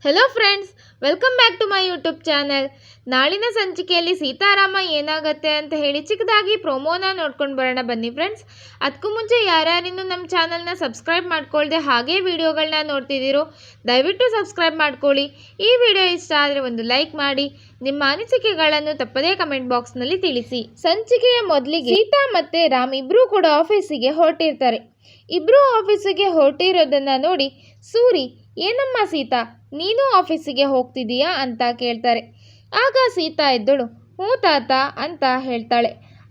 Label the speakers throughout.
Speaker 1: Hello friends, welcome back to my YouTube channel. ನಾಳಿನ ಸಂಚಿಕೆಯಲ್ಲಿ ಸೀತಾರಾಮ ಏನಾಗುತ್ತೆ ಅಂತ ಹೇಳಿ ಚಿಕ್ಕದಾಗಿ ಪ್ರೋಮೋನ ನೋಡ್ಕೊಂಡು ಬರೋಣ ಬನ್ನಿ ಫ್ರೆಂಡ್ಸ್. ಅದಕ್ಕೂ ಮುಂಚೆ ಯಾರ್ಯಾರಿನ್ನೂ ನಮ್ಮ ಚಾನಲ್ನ ಸಬ್ಸ್ಕ್ರೈಬ್ ಮಾಡ್ಕೊಳ್ದೆ ಹಾಗೇ ವಿಡಿಯೋಗಳನ್ನ ನೋಡ್ತಿದ್ದೀರೋ ದಯವಿಟ್ಟು ಸಬ್ಸ್ಕ್ರೈಬ್ ಮಾಡ್ಕೊಳ್ಳಿ. ಈ ವಿಡಿಯೋ ಇಷ್ಟ ಆದರೆ ಒಂದು ಲೈಕ್ ಮಾಡಿ, ನಿಮ್ಮ ಅನಿಸಿಕೆಗಳನ್ನು ತಪ್ಪದೇ ಕಮೆಂಟ್ ಬಾಕ್ಸ್ನಲ್ಲಿ ತಿಳಿಸಿ. ಸಂಚಿಕೆಯ ಮೊದಲಿಗೆ ಸೀತಾ ಮತ್ತು ರಾಮ್ ಇಬ್ಬರೂ ಕೂಡ ಆಫೀಸಿಗೆ ಹೊರಟಿರ್ತಾರೆ. ಇಬ್ಬರೂ ಆಫೀಸಿಗೆ ಹೊರಟಿರೋದನ್ನು ನೋಡಿ ಸೂರಿ, ಏನಮ್ಮ ಸೀತಾ, ನೀನು ಆಫೀಸಿಗೆ ಹೋಗ್ತಿದೀಯಾ ಅಂತ ಕೇಳ್ತಾರೆ. ಆಗ ಸೀತಾ ಇದ್ದಳು, ಹ್ಞೂ ತಾತ ಅಂತ ಹೇಳ್ತಾಳೆ.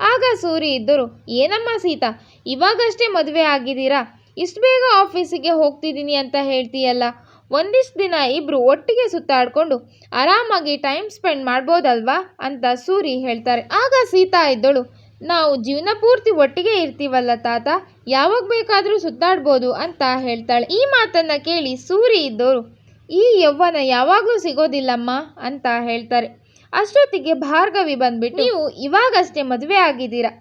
Speaker 1: ಆಗ ಸೂರಿ ಇದ್ದರು, ಏನಮ್ಮ ಸೀತಾ, ಇವಾಗಷ್ಟೇ ಮದುವೆ ಆಗಿದ್ದೀರಾ, ಇಷ್ಟು ಬೇಗ ಆಫೀಸಿಗೆ ಹೋಗ್ತಿದ್ದೀನಿ ಅಂತ ಹೇಳ್ತೀಯಲ್ಲ, ಒಂದಿಷ್ಟು ದಿನ ಇಬ್ಬರು ಒಟ್ಟಿಗೆ ಸುತ್ತಾಡಿಕೊಂಡು ಆರಾಮಾಗಿ ಟೈಮ್ ಸ್ಪೆಂಡ್ ಮಾಡ್ಬೋದಲ್ವಾ ಅಂತ ಸೂರಿ ಹೇಳ್ತಾರೆ. ಆಗ ಸೀತಾ ಇದ್ದಳು, ನಾವು ಜೀವನ ಪೂರ್ತಿ ಒಟ್ಟಿಗೆ ಇರ್ತೀವಲ್ಲ ತಾತ, ಯಾವಾಗ ಬೇಕಾದರೂ ಸುತ್ತಾಡ್ಬೋದು ಅಂತ ಹೇಳ್ತಾಳೆ. ಈ ಮಾತನ್ನು ಕೇಳಿ ಸೂರಿ ಇದ್ದವರು, ಈ ಯೌವನ ಯಾವಾಗಲೂ ಸಿಗೋದಿಲ್ಲಮ್ಮ ಅಂತ ಹೇಳ್ತಾರೆ. ಅಷ್ಟೊತ್ತಿಗೆ ಭಾರ್ಗವಿ ಬಂದ್ಬಿಟ್ಟು, ನೀವು ಇವಾಗಷ್ಟೇ ಮದುವೆ ಆಗಿದ್ದೀರಾ,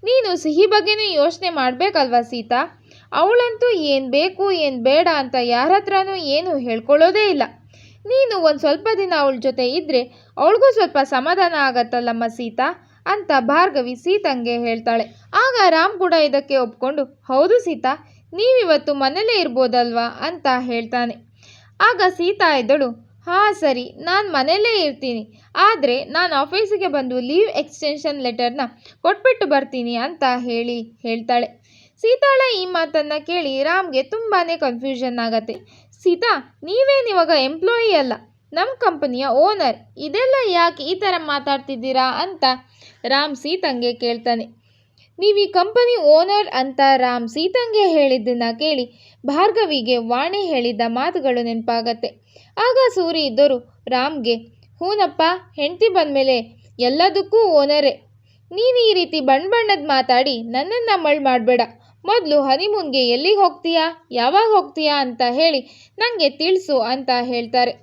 Speaker 1: ನೀನು ಸಿಹಿ ಬಗ್ಗೆನೂ ಯೋಚನೆ ಮಾಡಬೇಕಲ್ವ ಸೀತಾ, ಅವಳಂತೂ ಏನು ಬೇಕು ಏನು ಬೇಡ ಅಂತ ಯಾರ ಹತ್ರನೂ ಏನು ಹೇಳ್ಕೊಳ್ಳೋದೇ ಇಲ್ಲ. ನೀನು ಒಂದು ಸ್ವಲ್ಪ ದಿನ ಅವಳ ಜೊತೆ ಇದ್ದರೆ ಅವಳಿಗೂ ಸ್ವಲ್ಪ ಸಮಾಧಾನ ಆಗತ್ತಲ್ಲಮ್ಮ ಸೀತಾ ಅಂತ ಭಾರ್ಗವಿ ಸೀತಂಗೆ ಹೇಳ್ತಾಳೆ. ಆಗ ರಾಮ್ ಕೂಡ ಇದಕ್ಕೆ ಒಪ್ಕೊಂಡು, ಹೌದು ಸೀತಾ, ನೀವಿವತ್ತು ಮನೇಲೇ ಇರ್ಬೋದಲ್ವಾ ಅಂತ ಹೇಳ್ತಾನೆ. ಆಗ ಸೀತಾ ಇದ್ದಳು, ಹಾಂ ಸರಿ, ನಾನು ಮನೆಯಲ್ಲೇ ಇರ್ತೀನಿ, ಆದರೆ ನಾನು ಆಫೀಸಿಗೆ ಬಂದು ಲೀವ್ ಎಕ್ಸ್ಟೆನ್ಷನ್ ಲೆಟರ್ನ ಕೊಟ್ಬಿಟ್ಟು ಬರ್ತೀನಿ ಅಂತ ಹೇಳ್ತಾಳೆ. ಸೀತಾಳ ಈ ಮಾತನ್ನು ಕೇಳಿ ರಾಮ್ಗೆ ತುಂಬಾ ಕನ್ಫ್ಯೂಷನ್ ಆಗತ್ತೆ. ಸೀತಾ, ನೀವೇನಿವಾಗ ಎಂಪ್ಲಾಯಿ ಅಲ್ಲ, ನಮ್ಮ ಕಂಪನಿಯ ಓನರ್, ಇದೆಲ್ಲ ಯಾಕೆ ಈ ಥರ ಮಾತಾಡ್ತಿದ್ದೀರಾ ಅಂತ ರಾಮ್ ಸೀತಂಗೆ ಕೇಳ್ತಾನೆ. ನೀವು ಈ ಕಂಪನಿ ಓನರ್ ಅಂತ ರಾಮ್ ಸೀತಂಗೆ ಹೇಳಿದ್ದನ್ನು ಕೇಳಿ ಭಾರ್ಗವಿಗೆ ವಾಣಿ ಹೇಳಿದ್ದ ಮಾತುಗಳು ನೆನಪಾಗತ್ತೆ. ಆಗ ಸೂರಿ ಇದ್ದರು ರಾಮ್ಗೆ, ಹೂನಪ್ಪ, ಹೆಂಡತಿ ಬಂದಮೇಲೆ ಎಲ್ಲದಕ್ಕೂ ಓನರೇ, ನೀನು ಈ ರೀತಿ ಬಣ್ಣದ ಮಾತಾಡಿ ನನ್ನನ್ನು ಮಳ್ ಮಾಡಬೇಡ, ಮೊದಲು ಹನಿಮೂನ್ಗೆ ಎಲ್ಲಿಗೆ ಹೋಗ್ತೀಯಾ, ಯಾವಾಗ ಹೋಗ್ತೀಯಾ ಅಂತ ಹೇಳಿ ನನಗೆ ತಿಳಿಸು ಅಂತ ಹೇಳ್ತಾರೆ.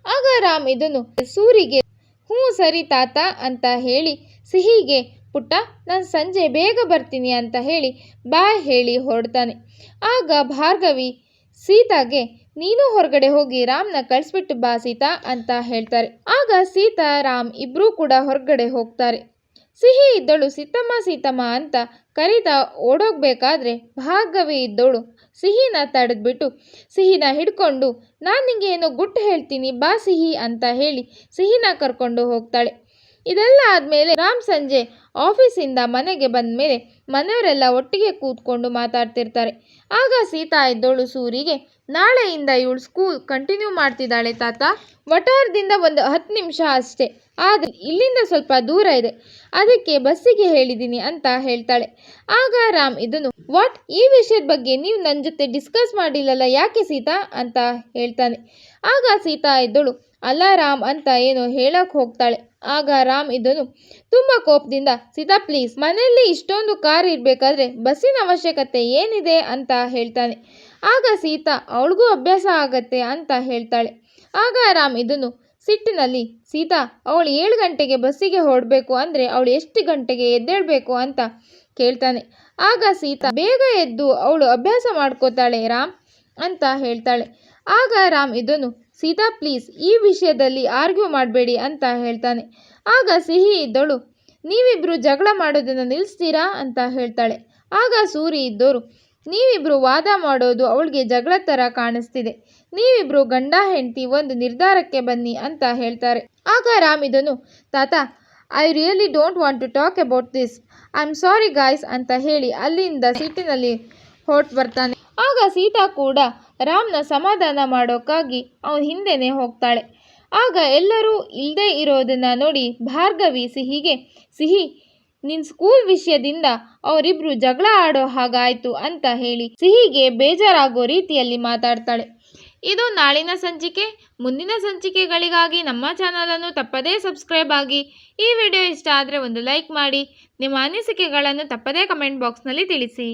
Speaker 1: ಆಗ ರಾಮ್ ಇದನ್ನು ಸೂರಿಗೆ, ಹ್ಞೂ ಸರಿ ತಾತ ಅಂತ ಹೇಳಿ ಸಿಹಿಗೆ, ಪುಟ್ಟ, ನಾನು ಸಂಜೆ ಬೇಗ ಬರ್ತೀನಿ ಅಂತ ಹೇಳಿ ಬಾಯ್ ಹೇಳಿ ಹೊರಡ್ತಾನೆ. ಆಗ ಭಾರ್ಗವಿ ಸೀತಾಗೆ, ನೀನು ಹೊರಗಡೆ ಹೋಗಿ ರಾಮ್ನ ಕಳಿಸ್ಬಿಟ್ಟು ಬಾ ಸೀತಾ ಅಂತ ಹೇಳ್ತಾರೆ. ಆಗ ಸೀತಾ ರಾಮ್ ಇಬ್ಬರೂ ಕೂಡ ಹೊರಗಡೆ ಹೋಗ್ತಾರೆ. ಸಿಹಿ ಇದ್ದಳು ಸೀತಮ್ಮ ಅಂತ ಕರೀತಾ ಓಡೋಗ್ಬೇಕಾದ್ರೆ ಭಾರ್ಗವಿ ಇದ್ದವಳು ಸಿಹಿನ ತಡೆದ್ಬಿಟ್ಟು ಸಿಹಿನ ಹಿಡ್ಕೊಂಡು, ನಾನು ನಿಂಗೆ ಏನೋ ಗುಟ್ಟು ಹೇಳ್ತೀನಿ ಬಾ ಸಿಹಿ ಅಂತ ಹೇಳಿ ಸಿಹಿನ ಕರ್ಕೊಂಡು ಹೋಗ್ತಾಳೆ. ಇದೆಲ್ಲ ಆದಮೇಲೆ ರಾಮ್ ಸಂಜೆ ಆಫೀಸಿಂದ ಮನೆಗೆ ಬಂದ ಮೇಲೆ ಮನೆಯವರೆಲ್ಲ ಒಟ್ಟಿಗೆ ಕೂತ್ಕೊಂಡು ಮಾತಾಡ್ತಿರ್ತಾರೆ. ಆಗ ಸೀತಾ ಇದ್ದೋಳು ಸೂರಿಗೆ, ನಾಳೆಯಿಂದ ಇವಳು ಸ್ಕೂಲ್ ಕಂಟಿನ್ಯೂ ಮಾಡ್ತಿದ್ದಾಳೆ ತಾತ, ವಟಾರದಿಂದ ಒಂದು 10 ನಿಮಿಷ ಅಷ್ಟೇ, ಆದರೆ ಇಲ್ಲಿಂದ ಸ್ವಲ್ಪ ದೂರ ಇದೆ, ಅದಕ್ಕೆ ಬಸ್ಸಿಗೆ ಹೇಳಿದ್ದೀನಿ ಅಂತ ಹೇಳ್ತಾಳೆ. ಆಗ ರಾಮ್ ಇದನ್ನು, ವಾಟ್, ಈ ವಿಷಯದ ಬಗ್ಗೆ ನೀವು ನನ್ನ ಜೊತೆ ಡಿಸ್ಕಸ್ ಮಾಡಿಲ್ಲಲ್ಲ, ಯಾಕೆ ಸೀತಾ ಅಂತ ಹೇಳ್ತಾನೆ. ಆಗ ಸೀತಾ ಇದ್ದಳು, ಅಲ್ಲ ರಾಮ್ ಅಂತ ಏನೋ ಹೇಳಕ್ಕೆ ಹೋಗ್ತಾಳೆ. ಆಗ ರಾಮ್ ಇದನ್ನು ತುಂಬ ಕೋಪದಿಂದ, ಸೀತಾ ಪ್ಲೀಸ್, ಮನೆಯಲ್ಲಿ ಇಷ್ಟೊಂದು ಕಾರ್ ಇರಬೇಕಾದ್ರೆ ಬಸ್ಸಿನ ಅವಶ್ಯಕತೆ ಏನಿದೆ ಅಂತ ಹೇಳ್ತಾನೆ. ಆಗ ಸೀತಾ, ಅವಳಿಗೂ ಅಭ್ಯಾಸ ಆಗತ್ತೆ ಅಂತ ಹೇಳ್ತಾಳೆ. ಆಗ ರಾಮ್ ಇದನ್ನು ಸಿಟ್ಟಿನಲ್ಲಿ, ಸೀತಾ, ಅವಳು 7 ಗಂಟೆಗೆ ಬಸ್ಸಿಗೆ ಹೊರಡಬೇಕು ಅಂದರೆ ಅವಳು ಎಷ್ಟು ಗಂಟೆಗೆ ಎದ್ದೇಳಬೇಕು ಅಂತ ಕೇಳ್ತಾನೆ. ಆಗ ಸೀತಾ, ಬೇಗ ಎದ್ದು ಅವಳು ಅಭ್ಯಾಸ ಮಾಡ್ಕೋತಾಳೆ ರಾಮ್ ಅಂತ ಹೇಳ್ತಾಳೆ. ಆಗ ರಾಮ್ ಇದನ್ನು, ಸೀತಾ ಪ್ಲೀಸ್, ಈ ವಿಷಯದಲ್ಲಿ ಆರ್ಗ್ಯೂ ಮಾಡಬೇಡಿ ಅಂತ ಹೇಳ್ತಾನೆ. ಆಗ ಸಿಹಿ ಇದ್ದಳು, ನೀವಿಬ್ಬರು ಜಗಳ ಮಾಡೋದನ್ನು ನಿಲ್ಲಿಸ್ತೀರಾ ಅಂತ ಹೇಳ್ತಾಳೆ. ಆಗ ಸೂರಿ ಇದ್ದವರು, ನೀವಿಬ್ಬರು ವಾದ ಮಾಡೋದು ಅವಳಿಗೆ ಜಗಳ ಥರ ಕಾಣಿಸ್ತಿದೆ, ನೀವಿಬ್ಬರು ಗಂಡ ಹೆಂಡತಿ ಒಂದು ನಿರ್ಧಾರಕ್ಕೆ ಬನ್ನಿ ಅಂತ ಹೇಳ್ತಾರೆ. ಆಗ ರಾಮ್ ಇದನ್ನು, ತಾತ, I really don't want to talk about this, I am sorry guys ಅಂತ ಹೇಳಿ ಅಲ್ಲಿಂದ ಸಿಟ್ಟಿನಲ್ಲಿ ಹೊರಟು ಬರ್ತಾನೆ. ಆಗ ಸೀತಾ ಕೂಡ ರಾಮ್ನ ಸಮಾಧಾನ ಮಾಡೋಕ್ಕಾಗಿ ಅವನ ಹಿಂದೆನೇ ಹೋಗ್ತಾಳೆ. ಆಗ ಎಲ್ಲರೂ ಇಲ್ಲದೆ ಇರೋದನ್ನು ನೋಡಿ ಭಾರ್ಗವಿ ಸಿಹಿಗೆ, ಸಿಹಿ, ನಿನ್ನ ಸ್ಕೂಲ್ ವಿಷಯದಿಂದ ಅವರಿಬ್ಬರು ಜಗಳ ಆಡೋ ಹಾಗಾಯಿತು ಅಂತ ಹೇಳಿ ಸಿಹಿಗೆ ಬೇಜಾರಾಗೋ ರೀತಿಯಲ್ಲಿ ಮಾತಾಡ್ತಾಳೆ. ಇದು ನಾಳಿನ ಸಂಚಿಕೆ. ಮುಂದಿನ ಸಂಚಿಕೆಗಳಿಗಾಗಿ ನಮ್ಮ ಚಾನಲನ್ನು ತಪ್ಪದೇ ಸಬ್ಸ್ಕ್ರೈಬ್ ಆಗಿ. ಈ ವಿಡಿಯೋ ಇಷ್ಟ ಆದರೆ ಒಂದು ಲೈಕ್ ಮಾಡಿ, ನಿಮ್ಮ ಅನಿಸಿಕೆಗಳನ್ನು ತಪ್ಪದೇ ಕಮೆಂಟ್ ಬಾಕ್ಸ್ನಲ್ಲಿ ತಿಳಿಸಿ.